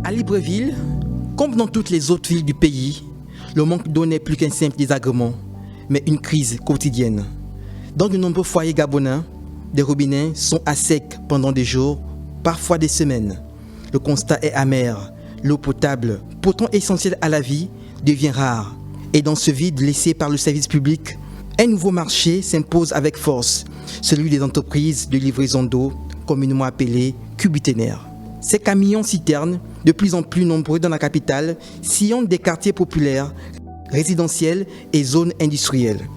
À Libreville, comme dans toutes les autres villes du pays, le manque d'eau n'est plus qu'un simple désagrément, mais une crise quotidienne. Dans de nombreux foyers gabonais, des robinets sont à sec pendant des jours, parfois des semaines. Le constat est amer. L'eau potable, pourtant essentielle à la vie, devient rare. Et dans ce vide laissé par le service public, un nouveau marché s'impose avec force, celui des entreprises de livraison d'eau, communément appelées cubiténaires. Ces camions-citernes, de plus en plus nombreux dans la capitale, sillonnent des quartiers populaires, résidentiels et zones industrielles.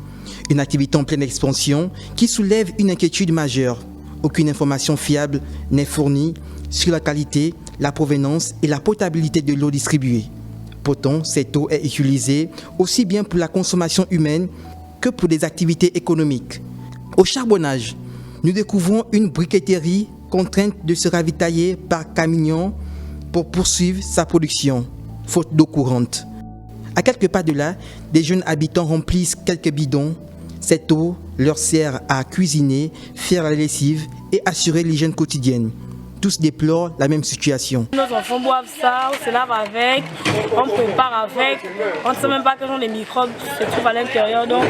Une activité en pleine expansion qui soulève une inquiétude majeure. Aucune information fiable n'est fournie sur la qualité, la provenance et la potabilité de l'eau distribuée. Pourtant, cette eau est utilisée aussi bien pour la consommation humaine que pour des activités économiques. Au charbonnage, nous découvrons une briqueterie contrainte de se ravitailler par camion pour poursuivre sa production, faute d'eau courante. À quelques pas de là, des jeunes habitants remplissent quelques bidons. Cette eau leur sert à cuisiner, faire la lessive et assurer l'hygiène quotidienne. Tous déplorent la même situation. Nos enfants boivent ça, on se lave avec, on prépare avec, on ne sait même pas quels sont les microbes qui se trouvent à l'intérieur. Donc,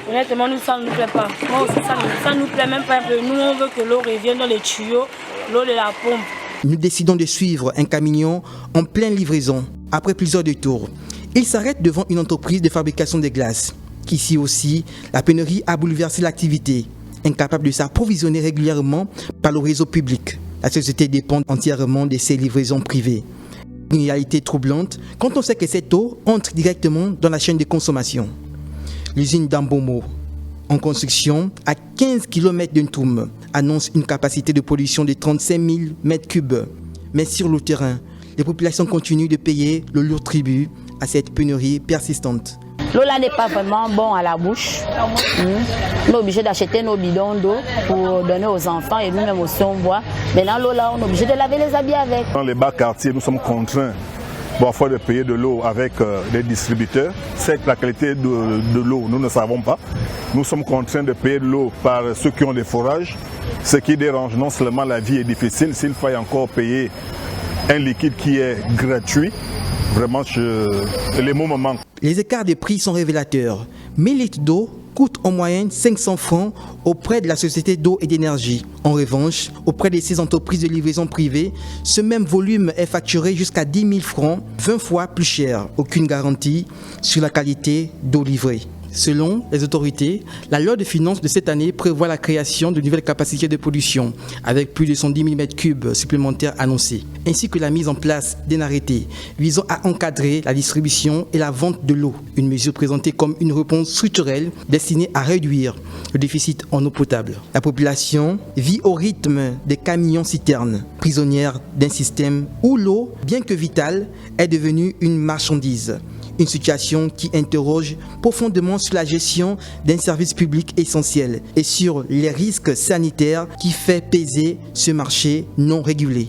honnêtement, nous, ça ne nous plaît pas. Moi aussi, ça ne nous plaît même pas. Nous, on veut que l'eau revienne dans les tuyaux, l'eau de la pompe. Nous décidons de suivre un camion en pleine livraison. Après plusieurs détours, il s'arrête devant une entreprise de fabrication de glaces. Ici aussi, la pénurie a bouleversé l'activité, incapable de s'approvisionner régulièrement par le réseau public. La société dépend entièrement de ses livraisons privées. Une réalité troublante quand on sait que cette eau entre directement dans la chaîne de consommation. L'usine d'Ambomo, en construction à 15 km de Ntoum, annonce une capacité de production de 35 000 m3. Mais sur le terrain, les populations continuent de payer le lourd tribut à cette pénurie persistante. L'eau là n'est pas vraiment bon à la bouche. On est obligé d'acheter nos bidons d'eau pour donner aux enfants et nous-mêmes aussi on boit. Maintenant l'eau là, on est obligé de laver les habits avec. Dans les bas quartiers, nous sommes contraints parfois de payer de l'eau avec les distributeurs. C'est que la qualité de l'eau, nous ne savons pas. Nous sommes contraints de payer de l'eau par ceux qui ont des forages. Ce qui dérange non seulement la vie est difficile, s'il faut encore payer un liquide qui est gratuit. Vraiment, les mots me manquent. Les écarts de prix sont révélateurs. 1000 litres d'eau coûtent en moyenne 500 francs auprès de la société d'eau et d'énergie. En revanche, auprès de ces entreprises de livraison privée, ce même volume est facturé jusqu'à 10 000 francs, 20 fois plus cher. Aucune garantie sur la qualité d'eau livrée. Selon les autorités, la loi de finances de cette année prévoit la création de nouvelles capacités de production, avec plus de 110 000 m3 supplémentaires annoncés, ainsi que la mise en place d'un arrêté visant à encadrer la distribution et la vente de l'eau, une mesure présentée comme une réponse structurelle destinée à réduire le déficit en eau potable. La population vit au rythme des camions-citernes, prisonnière d'un système où l'eau, bien que vitale, est devenue une marchandise. Une situation qui interroge profondément sur la gestion d'un service public essentiel et sur les risques sanitaires qui fait peser ce marché non régulé.